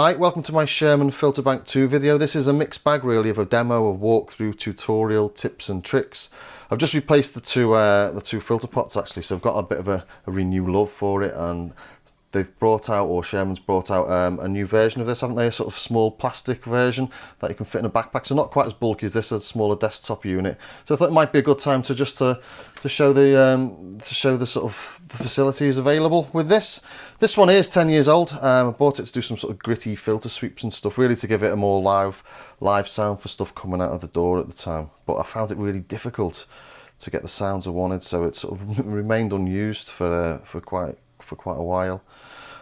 Hi, welcome to my Sherman Filterbank 2 video. This is a mixed bag really of a demo, a walkthrough, tutorial, tips and tricks. I've just replaced the two filter pots actually, so I've got a bit of a renewed love for it, and they've brought out, or Sherman's brought out a new version of this, haven't they? A sort of small plastic version that you can fit in a backpack, so not quite as bulky as this, a smaller desktop unit. So I thought it might be a good time to just to show the sort of the facilities available with this. This one is 10 years old. I bought it to do some sort of gritty filter sweeps and stuff, really to give it a more live sound for stuff coming out of the door at the time. But I found it really difficult to get the sounds I wanted, so it sort of remained unused for quite a while.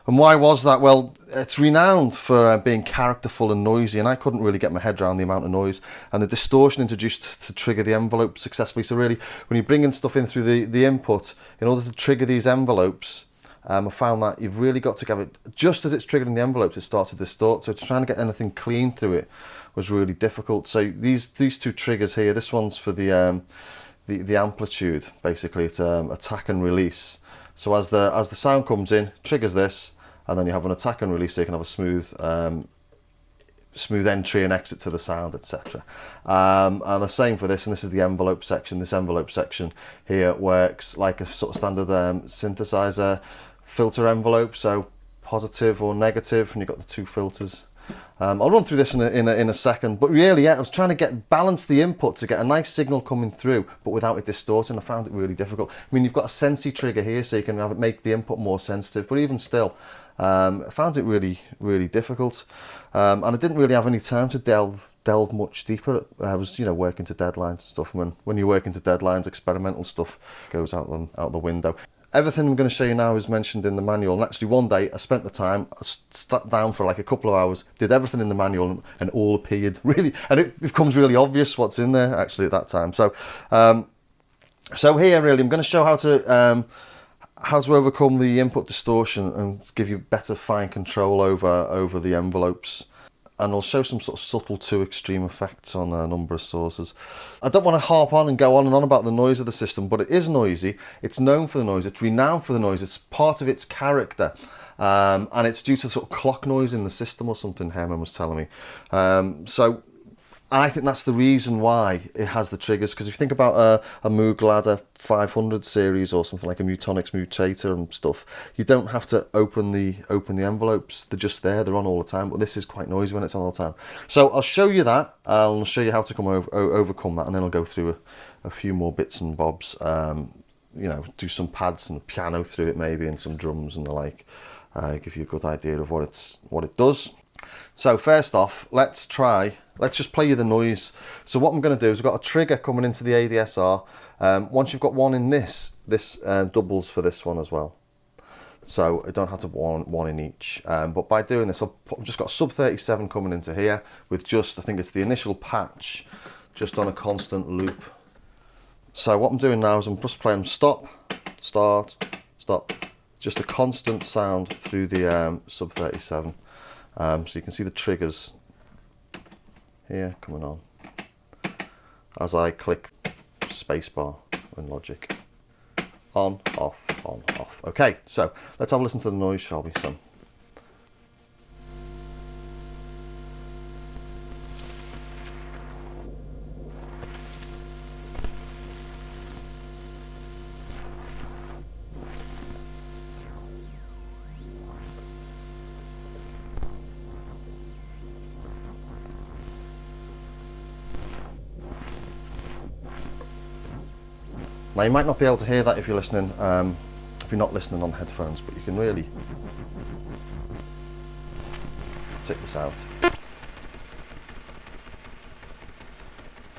And why was that? Well, it's renowned for being characterful and noisy, and I couldn't really get my head around the amount of noise and the distortion introduced to trigger the envelope successfully. So really, when you're bringing stuff in through the input, in order to trigger these envelopes, I found that you've really got to get it, just as it's triggering the envelopes, it starts to distort. So trying to get anything clean through it was really difficult. So these two triggers here, this one's for the amplitude, basically. It's attack and release. So as the sound comes in, triggers this, and then you have an attack and release, so you can have a smooth entry and exit to the sound, etc. And the same for this, and this is the envelope section. This envelope section here works like a sort of standard synthesizer filter envelope, so positive or negative, and you've got the two filters. I'll run through this in a second, but really, yeah, I was trying to balance the input to get a nice signal coming through, but without it distorting. I found it really difficult. I mean, you've got a Sensi trigger here, so you can have it make the input more sensitive, but even still, I found it really difficult, and I didn't really have any time to delve much deeper. I was, working to deadlines and stuff. When you're working to deadlines, experimental stuff goes out the window. Everything I'm going to show you now is mentioned in the manual, and actually one day I spent the time, I sat down for like a couple of hours, did everything in the manual, and all appeared really, and it becomes really obvious what's in there actually at that time. So so here really I'm going to show how to overcome the input distortion and give you better fine control over the envelopes. And I'll show some sort of subtle to extreme effects on a number of sources. I don't want to harp on and go on and on about the noise of the system, but it is noisy. It's known for the noise. It's renowned for the noise. It's part of its character. And it's due to sort of clock noise in the system or something, Herman was telling me. So I think that's the reason why it has the triggers, because if you think about a Moog Ladder 500 series or something like a Mutonix Mutator and stuff, you don't have to open the envelopes. They're just there, they're on all the time, but this is quite noisy when it's on all the time. So I'll show you that, I'll show you how to overcome that, and then I'll go through a few more bits and bobs, do some pads and piano through it maybe, and some drums and the like, give you a good idea of what it does. So first off, let's just play you the noise. So what I'm going to do is I've got a trigger coming into the ADSR. Once you've got one in this doubles for this one as well. So I don't have to one in each. But by doing this, I've just got a sub 37 coming into here with just, I think it's the initial patch, just on a constant loop. So what I'm doing now is I'm just playing stop, start, stop. Just a constant sound through the sub 37. So you can see the triggers here coming on as I click spacebar in Logic. On, off, on, off. Okay, so let's have a listen to the noise, shall we, son? Now you might not be able to hear that if you're listening, if you're not listening on headphones, but you can really tick this out.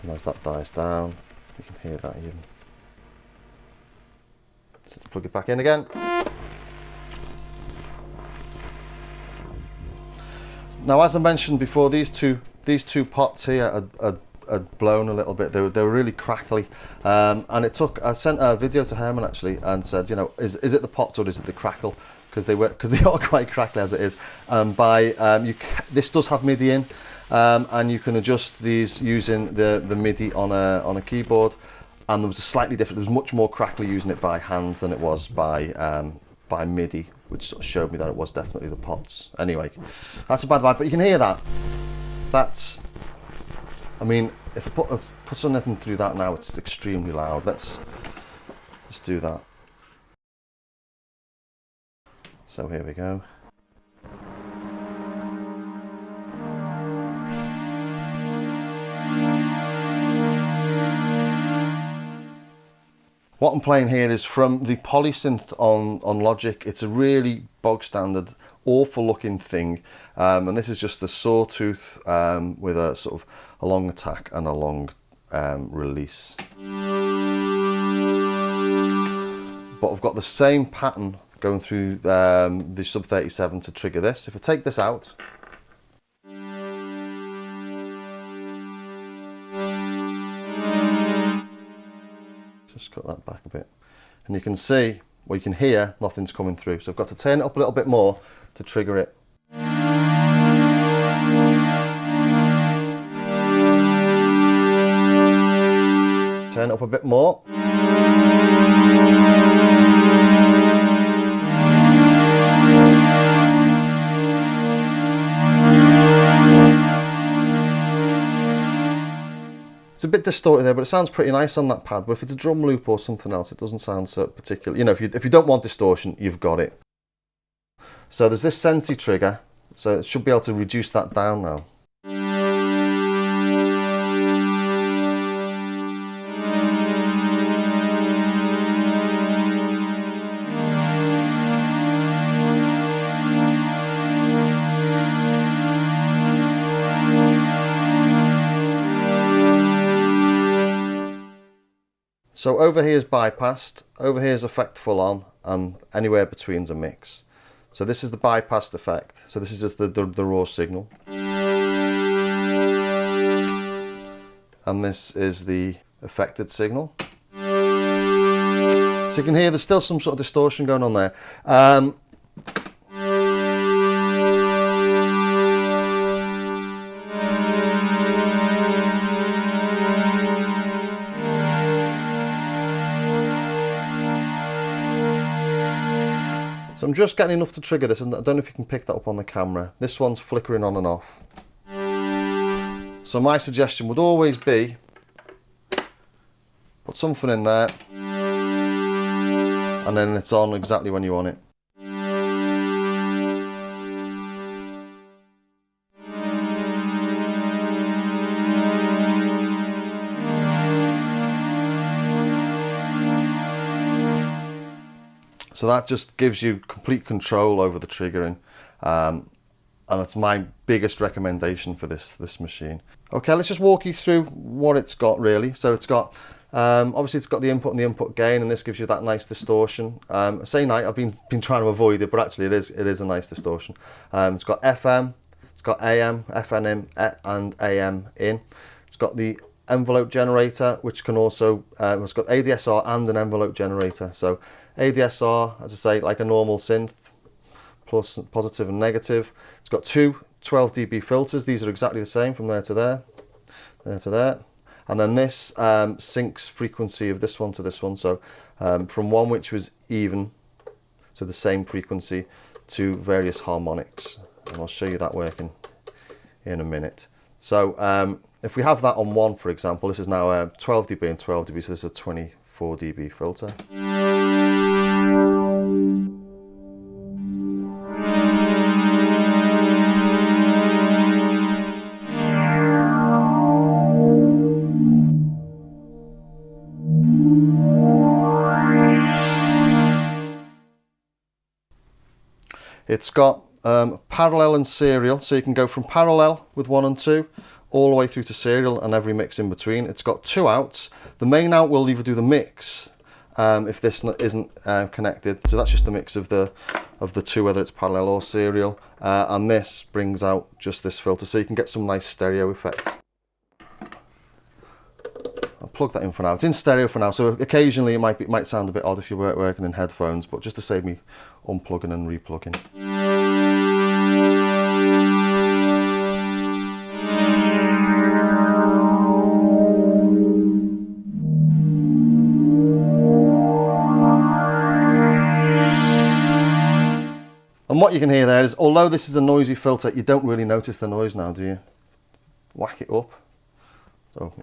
And as that dies down, you can hear that even. Let's plug it back in again. Now, as I mentioned before, these two pots here are blown a little bit. They were really crackly, and I sent a video to Herman actually and said, is it the pots or is it the crackle, because they are quite crackly as it is. This does have MIDI in, and you can adjust these using the MIDI on a keyboard, and there was a slightly different, there was much more crackly using it by hand than it was by MIDI which sort of showed me that it was definitely the pots. Anyway, that's a bad vibe, but you can hear that. That's, I mean, if I put something through that now, it's extremely loud. Let's just do that. So here we go. What I'm playing here is from the Polysynth on Logic. It's a really bog standard, awful looking thing. And this is just a sawtooth with a sort of a long attack and a long release. But I've got the same pattern going through the Sub 37 to trigger this. If I take this out, just cut that back a bit, and you can see, well, you can hear nothing's coming through. So I've got to turn it up a little bit more to trigger it. Turn it up a bit more. It's a bit distorted there, but it sounds pretty nice on that pad. But if it's a drum loop or something else, it doesn't sound so particular. You know, if you don't want distortion, you've got it. So there's this Sensi trigger, so it should be able to reduce that down now. So over here is bypassed, over here is effect full on, and anywhere between is a mix. So this is the bypassed effect. So this is just the raw signal. And this is the affected signal. So you can hear there's still some sort of distortion going on there. So I'm just getting enough to trigger this, and I don't know if you can pick that up on the camera. This one's flickering on and off. So my suggestion would always be, put something in there, and then it's on exactly when you want it. So that just gives you complete control over the triggering, and it's my biggest recommendation for this machine. Okay, let's just walk you through what it's got really. So it's got, obviously it's got the input and the input gain, and this gives you that nice distortion. I've been trying to avoid it, but actually it is a nice distortion. It's got FM, it's got AM, FN in, and AM in. It's got the envelope generator, which can also, it's got ADSR and an envelope generator. So ADSR, as I say, like a normal synth, plus positive and negative. It's got two 12 dB filters. These are exactly the same from there to there, there to there. And then this syncs frequency of this one to this one. So from one which was even, so the same frequency, to various harmonics. And I'll show you that working in a minute. So if we have that on one, for example, this is now 12 dB and 12 dB, so this is a 24 dB filter. It's got parallel and serial, so you can go from parallel with 1 and 2 all the way through to serial and every mix in between. It's got 2 outs. The main out will either do the mix if this isn't connected, so that's just the mix of the 2, whether it's parallel or serial, and this brings out just this filter, so you can get some nice stereo effects. I'll plug that in for now. It's in stereo for now, so occasionally it might sound a bit odd if you're working in headphones, but just to save me unplugging and replugging. And what you can hear there is, although this is a noisy filter, you don't really notice the noise now, do you? Whack it up. So.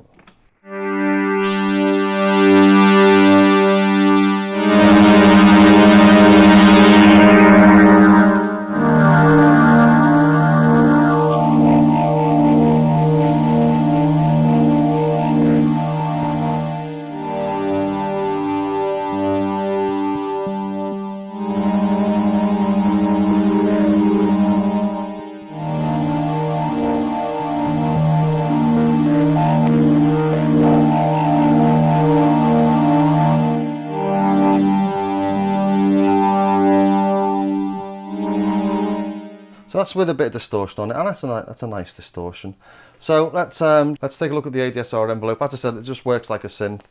So that's with a bit of distortion on it, and that's a nice distortion. So let's take a look at the ADSR envelope. As I said, it just works like a synth.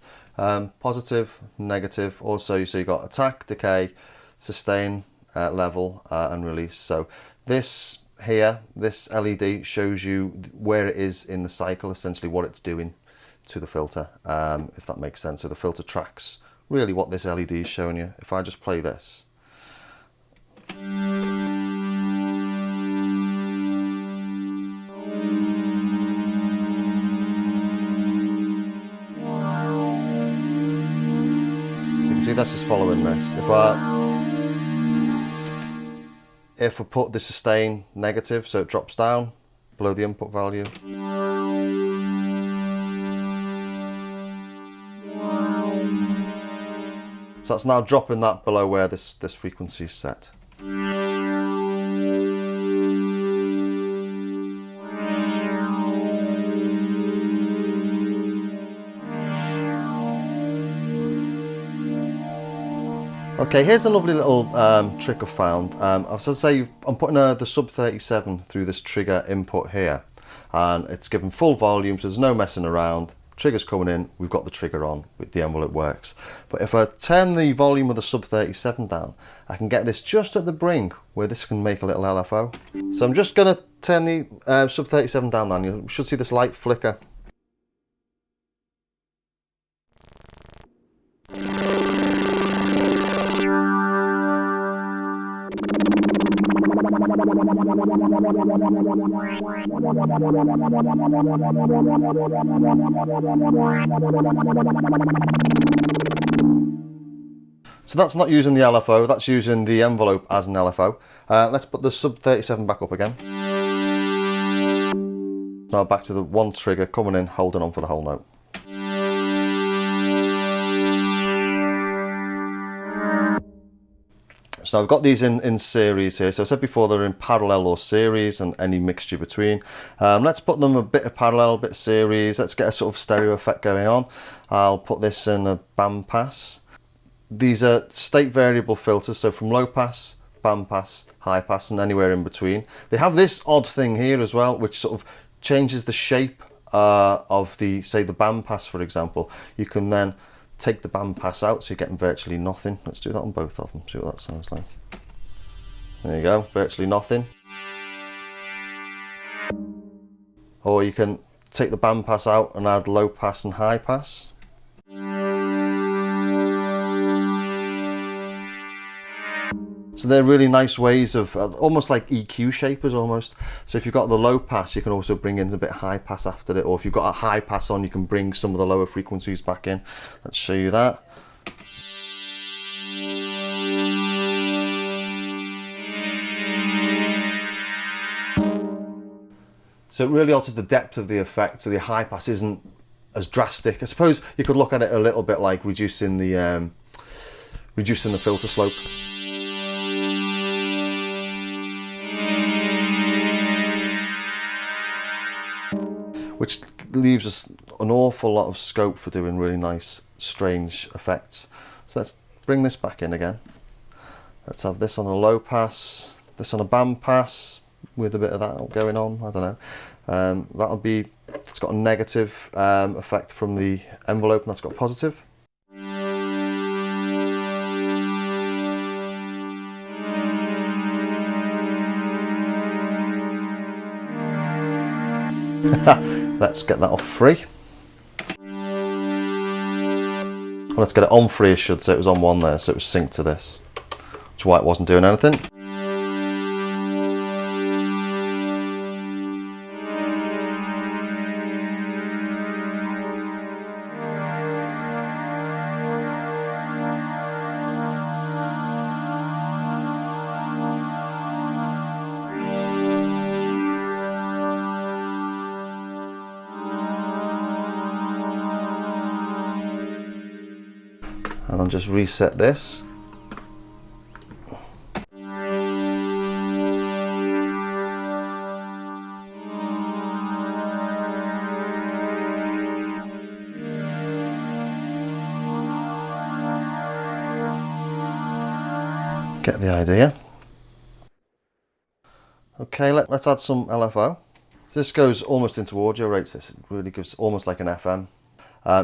Positive, negative. Also, so you've got attack, decay, sustain, level, and release. So this here, this LED shows you where it is in the cycle, essentially what it's doing to the filter, if that makes sense. So the filter tracks really what this LED is showing you. If I just play this. See, this is following this. If I put the sustain negative, so it drops down below the input value. So that's now dropping that below where this frequency is set. Okay, here's a lovely little trick I've found. As I say, I'm putting the sub 37 through this trigger input here, and it's given full volume, so there's no messing around. Trigger's coming in, we've got the trigger on, the envelope works. But if I turn the volume of the sub 37 down, I can get this just at the brink where this can make a little LFO. So I'm just going to turn the sub 37 down now, and you should see this light flicker. So that's not using the LFO, that's using the envelope as an LFO. Let's put the sub 37 back up again. Now back to the one trigger coming in, holding on for the whole note. So I've got these in series here. So I said before they're in parallel or series, and any mixture between. Let's put them a bit of parallel, a bit of series. Let's get a sort of stereo effect going on. I'll put this in a band pass. These are state variable filters, so from low pass, band pass, high pass, and anywhere in between. They have this odd thing here as well, which sort of changes the shape of the, say, the band pass, for example. You can then take the band pass out, so you're getting virtually nothing. Let's do that on both of them, see what that sounds like. There you go, virtually nothing. Or you can take the band pass out and add low pass and high pass. So they're really nice ways of, almost like EQ shapers almost. So if you've got the low pass, you can also bring in a bit of high pass after it, or if you've got a high pass on, you can bring some of the lower frequencies back in. Let's show you that. So it really alters the depth of the effect, so the high pass isn't as drastic. I suppose you could look at it a little bit like reducing the filter slope. Which leaves us an awful lot of scope for doing really nice, strange effects. So let's bring this back in again. Let's have this on a low pass, this on a band pass, with a bit of that going on, I don't know. That'll be, it's got a negative effect from the envelope, and that's got positive. Let's get that off free. Let's get it on free, I should say. It was on one there, so it was synced to this. Which is why it wasn't doing anything. I'll just reset this. Get the idea. Okay, let's add some LFO. So this goes almost into audio rates. This really gives almost like an FM.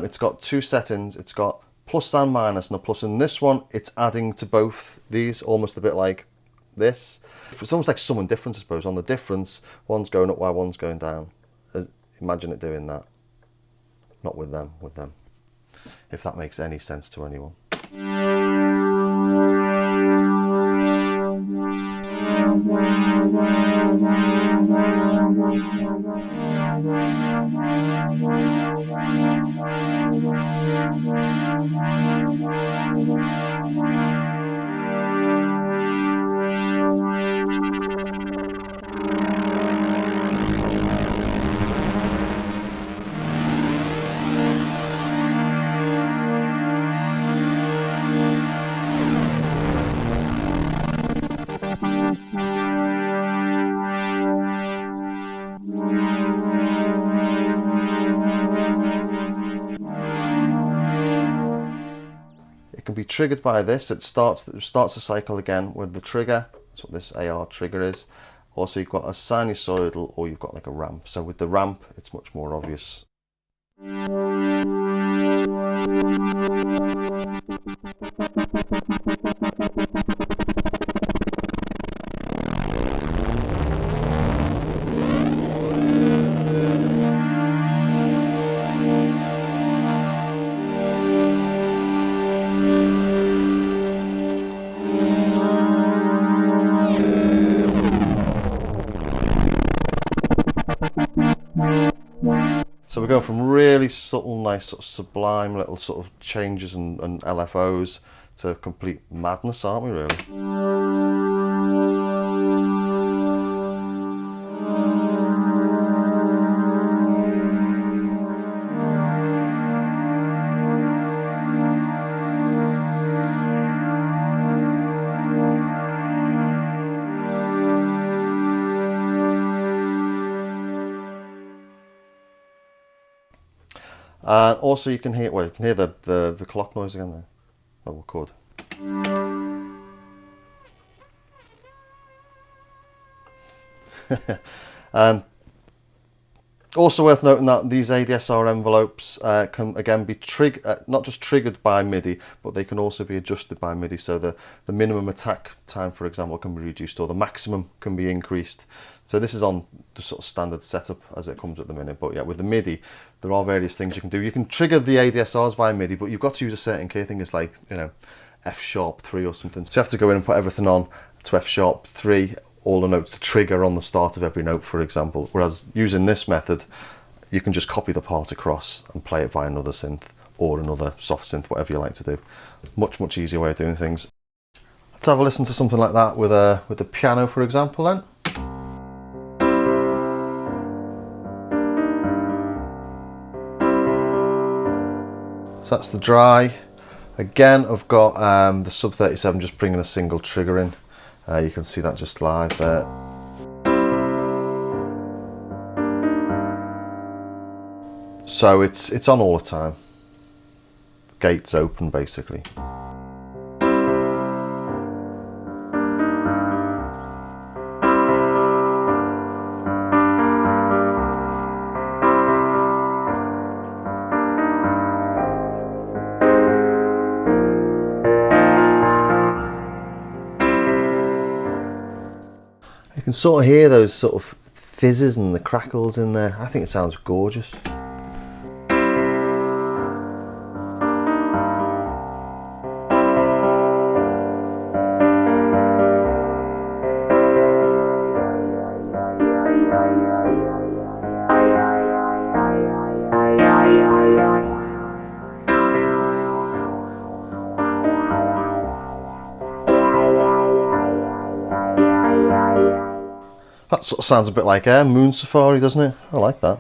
It's got two settings. It's got plus and minus and a plus. In this one, it's adding to both these, almost a bit like this. It's almost like sum and difference, I suppose. On the difference, one's going up while one's going down. Imagine it doing that. Not with them, with them. If that makes any sense to anyone. It can be triggered by this. It starts the cycle again with the trigger. That's what this AR trigger is. Also, you've got a sinusoidal, or you've got like a ramp. So with the ramp, it's much more obvious. So we're going from really subtle, nice, sort of sublime little sort of changes and LFOs to complete madness, aren't we, really? And also you can hear, well, you can hear the clock noise again there. Oh, we could. Also worth noting that these ADSR envelopes can again be not just triggered by MIDI, but they can also be adjusted by MIDI. So the minimum attack time, for example, can be reduced, or the maximum can be increased. So this is on the sort of standard setup as it comes at the minute. But yeah, with the MIDI, there are various things you can do. You can trigger the ADSRs via MIDI, but you've got to use a certain key. I think it's like, you know, F#3 or something. So you have to go in and put everything on to F#3. All the notes to trigger on the start of every note, for example. Whereas using this method, you can just copy the part across and play it via another synth or another soft synth, whatever you like to do. Much easier way of doing things. Let's have a listen to something like that with the piano, for example, then. So that's the dry. Again, I've got the sub 37 just bringing a single trigger in. You can see that just live there. So it's on all the time. Gates open, basically. You can sort of hear those sort of fizzes and the crackles in there. I think it sounds gorgeous. That sort of sounds a bit like Moon Safari, doesn't it? I like that.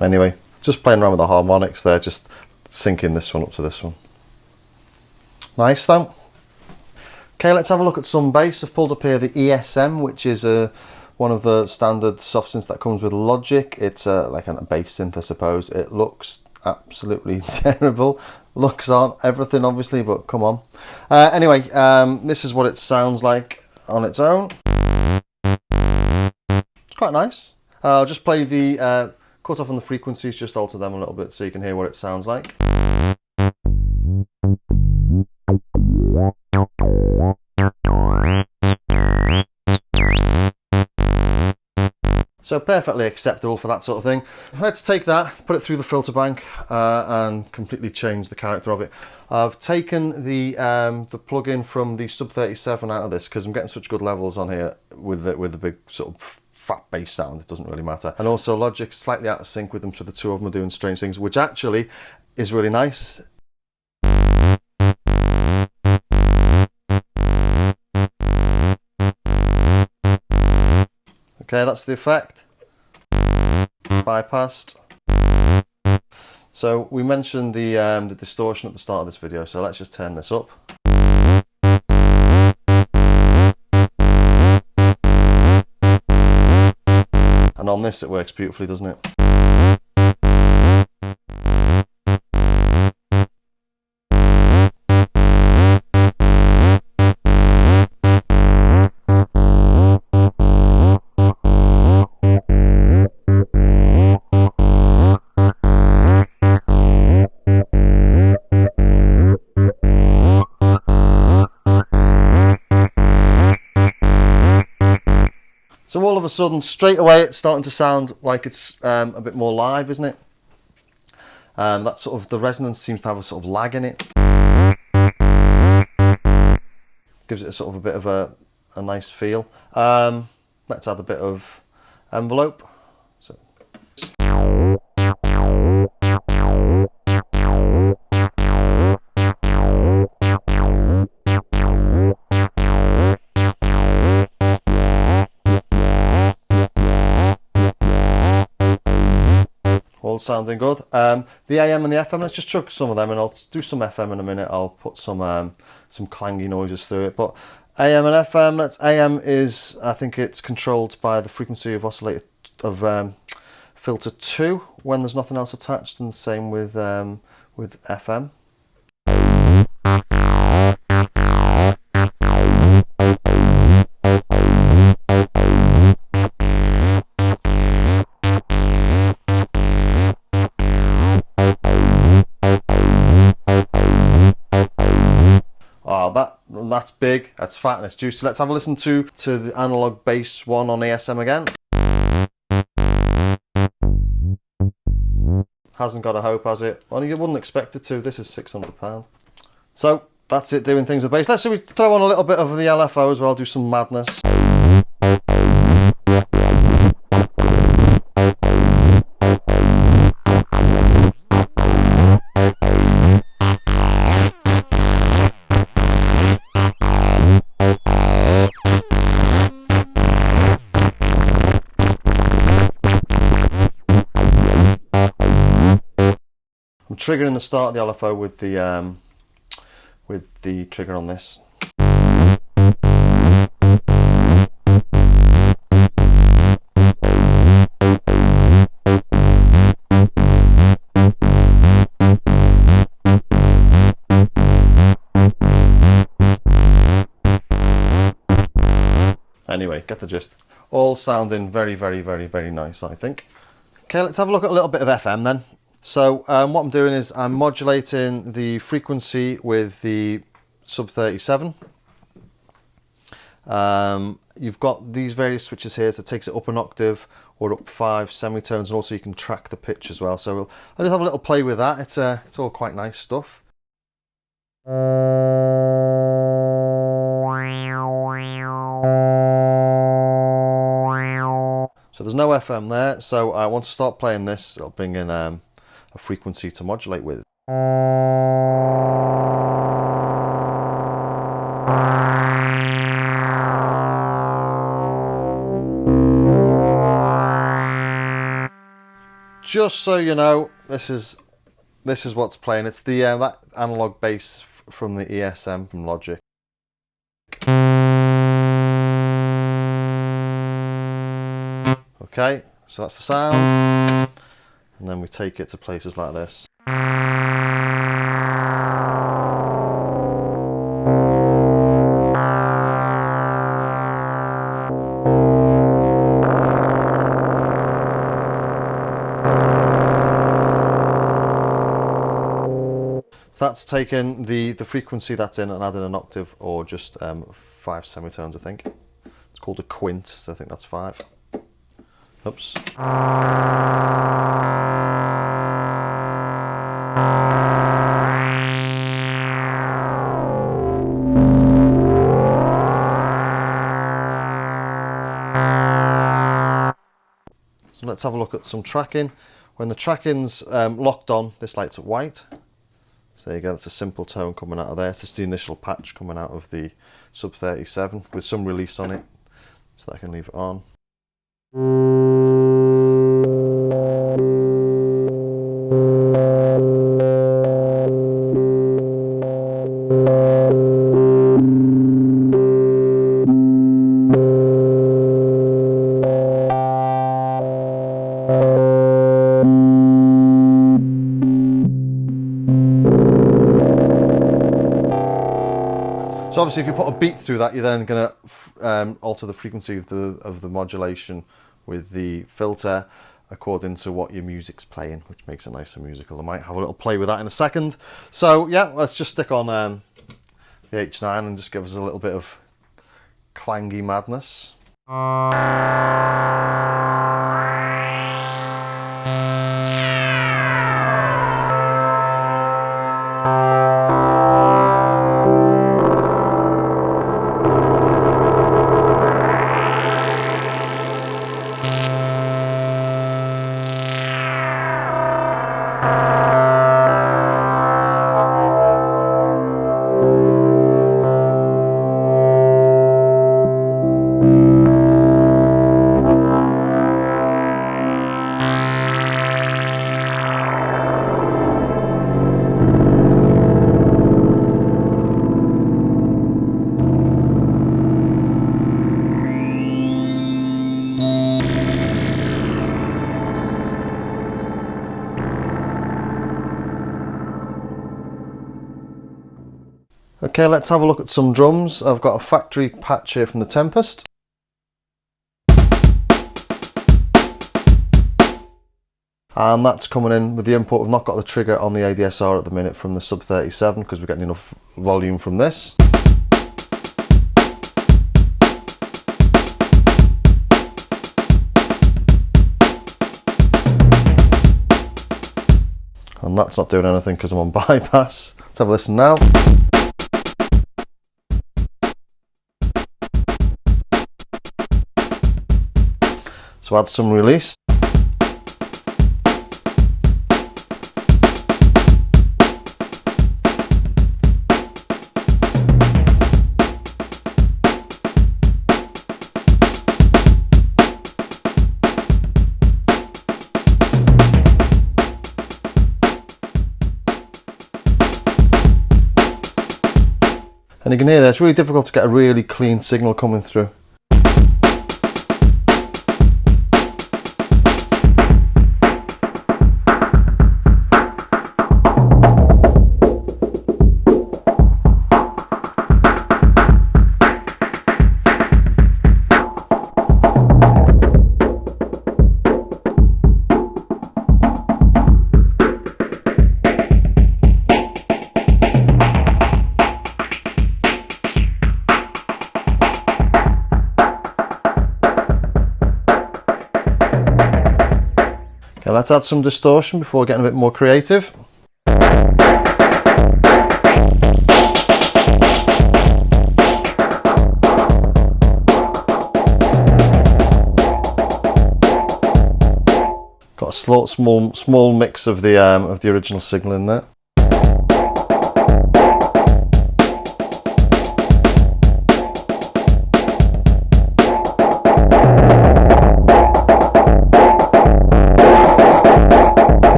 Anyway, just playing around with the harmonics there, just syncing this one up to this one. Nice though. Okay, let's have a look at some bass. I've pulled up here the ESM, which is one of the standard soft synths that comes with Logic. It's like a bass synth, I suppose. It looks absolutely terrible. Looks aren't everything, obviously, but come on. Anyway, this is what it sounds like on its own. It's quite nice. I'll just play the cut off on the frequencies, just alter them a little bit so you can hear what it sounds like. So perfectly acceptable for that sort of thing. Let's take that, put it through the filter bank and completely change the character of it. I've taken the plug-in from the Sub 37 out of this because I'm getting such good levels on here with the big sort of fat bass sound. It doesn't really matter. And also Logic's slightly out of sync with them, so the two of them are doing strange things, which actually is really nice. Okay, that's the effect. Bypassed. So we mentioned the distortion at the start of this video, so let's just turn this up. And on this it works beautifully, doesn't it? So all of a sudden, straight away, it's starting to sound like it's a bit more live, isn't it? That sort of, the resonance seems to have a sort of lag in it. Gives it a sort of a bit of a nice feel. Let's add a bit of envelope. So. All sounding good. The AM and the FM, let's just chuck some of them, and I'll do some FM in a minute. I'll put some clangy noises through it. But AM and FM, that's AM is, I think it's controlled by the frequency of oscillator of filter 2 when there's nothing else attached, and the same with FM. That's big, that's fat, and it's juicy. Let's have a listen to the analog bass one on ASM again. Hasn't got a hope, has it? Well, you wouldn't expect it to. This is £600. So that's it, doing things with bass. Let's see, we throw on a little bit of the LFO as well, do some madness. I'm triggering the start of the LFO with the trigger on this. Anyway, get the gist. All sounding very, very, very, very nice, I think. Okay, let's have a look at a little bit of FM then. So what I'm doing is I'm modulating the frequency with the Sub 37. You've got these various switches here, so it takes it up an octave or up 5 semitones, and also you can track the pitch as well. So I'll just have a little play with that. It's all quite nice stuff. So there's no FM there, so I want to start playing this. I'll bring in a frequency to modulate with. just so you know, this is what's playing. It's the that analog bass from the ESM from Logic. Okay, so that's the sound, and then we take it to places like this. So that's taken the frequency that's in and added an octave, or just 5 semitones, I think. It's called a quint, so I think that's 5. Oops. So let's have a look at some tracking. When the tracking's locked on, this lights up white. So there you go, that's a simple tone coming out of there. It's just the initial patch coming out of the sub 37 with some release on it, so that I can leave it on. So obviously if you put a beat through that, you're then going to alter the frequency of the modulation with the filter according to what your music's playing, which makes it nice and musical. I might have a little play with that in a second. So yeah, let's just stick on the H9 and just give us a little bit of clangy madness. Okay, let's have a look at some drums. I've got a factory patch here from the Tempest. And that's coming in with the input. We've not got the trigger on the ADSR at the minute from the sub 37 because we're getting enough volume from this. And that's not doing anything because I'm on bypass. Let's have a listen now. So add some release. And you can hear that it's really difficult to get a really clean signal coming through. Okay, let's add some distortion before getting a bit more creative. Got a small mix of the original signal in there.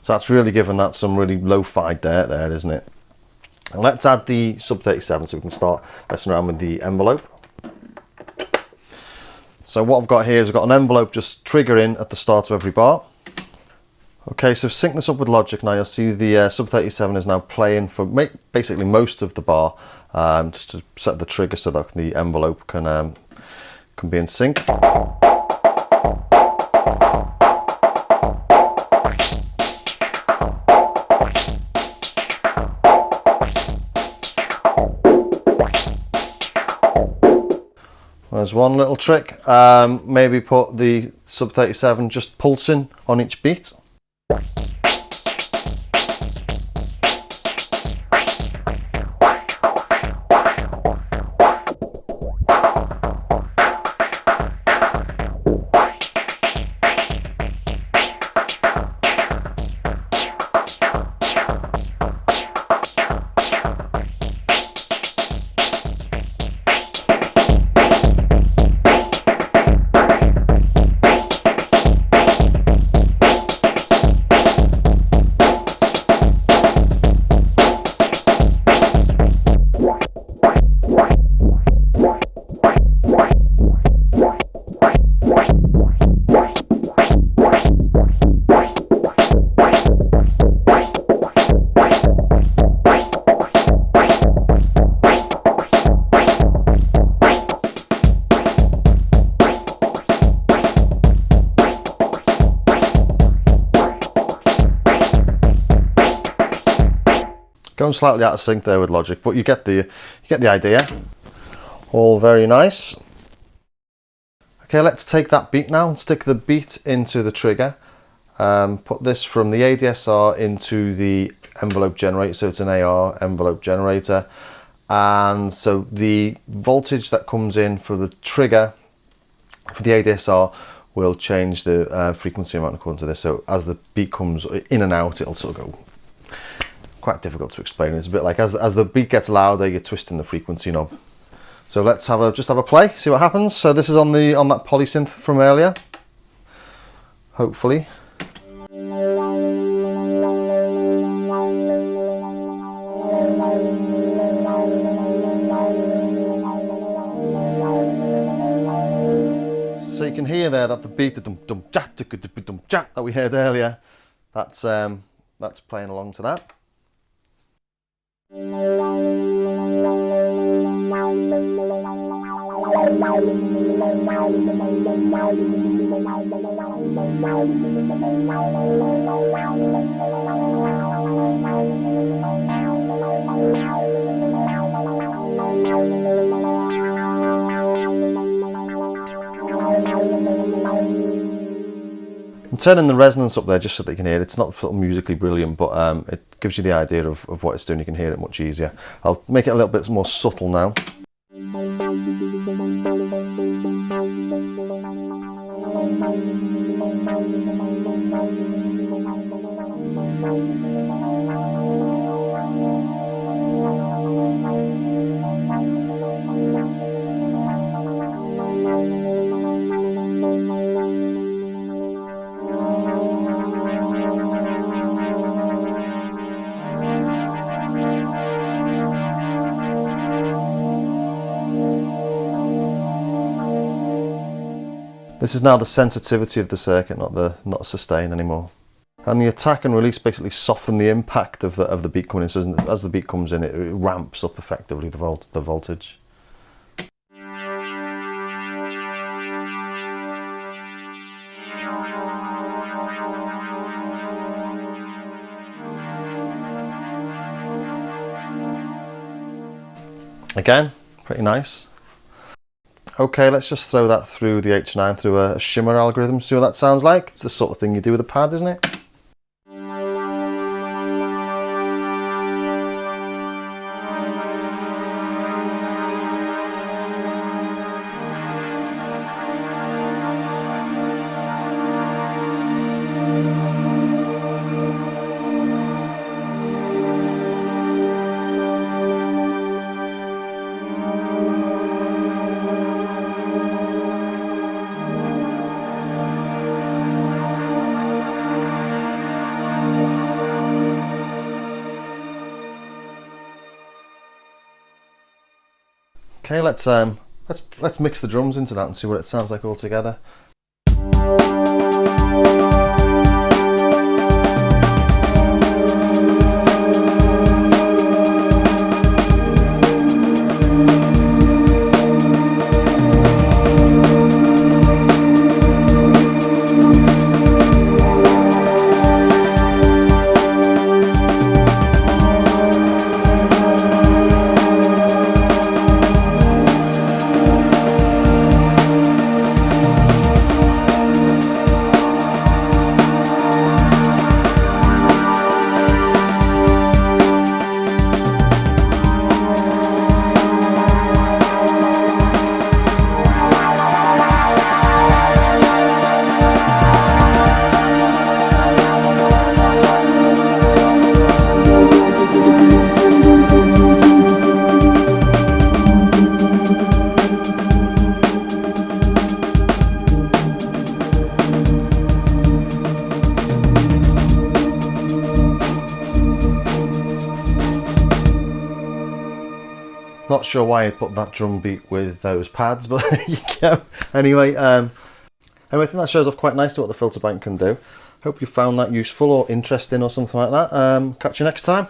So that's really giving that some really lo-fi dirt there, isn't it? And let's add the sub 37 so we can start messing around with the envelope. So what I've got here is I've got an envelope just triggering at the start of every bar. Okay, so sync this up with Logic now. You'll see the sub 37 is now playing for basically most of the bar, just to set the trigger so that the envelope can be in sync. There's one little trick, maybe put the sub 37 just pulsing on each beat. Going slightly out of sync there with Logic, but you get the idea. All very nice. Okay, let's take that beat now and stick the beat into the trigger. Put this from the ADSR into the envelope generator, so it's an AR envelope generator. And so the voltage that comes in for the trigger for the ADSR will change the frequency amount according to this. So as the beat comes in and out, it'll sort of go. Quite difficult to explain. It's a bit like as the beat gets louder, you're twisting the frequency knob. So let's just have a play, see what happens. So this is on that polysynth from earlier. Hopefully. So you can hear there that the beat, the dum dum ja dum ja that we heard earlier, that's playing along to that. I'm turning the resonance up there just so that you can hear it. It's not sort of musically brilliant, but it gives you the idea of what it's doing. You can hear it much easier. I'll make it a little bit more subtle now. This is now the sensitivity of the circuit, not sustain anymore. And the attack and release basically soften the impact of the beat coming in. So as the beat comes in, it ramps up effectively the voltage. Again, pretty nice. Okay, let's just throw that through the H9 through a shimmer algorithm, see what that sounds like. It's the sort of thing you do with a pad, isn't it? Okay, let's mix the drums into that and see what it sounds like all together. Not sure why I put that drum beat with those pads, but there you go. Anyway, I think that shows off quite nicely what the filter bank can do. Hope you found that useful or interesting or something like that. Catch you next time.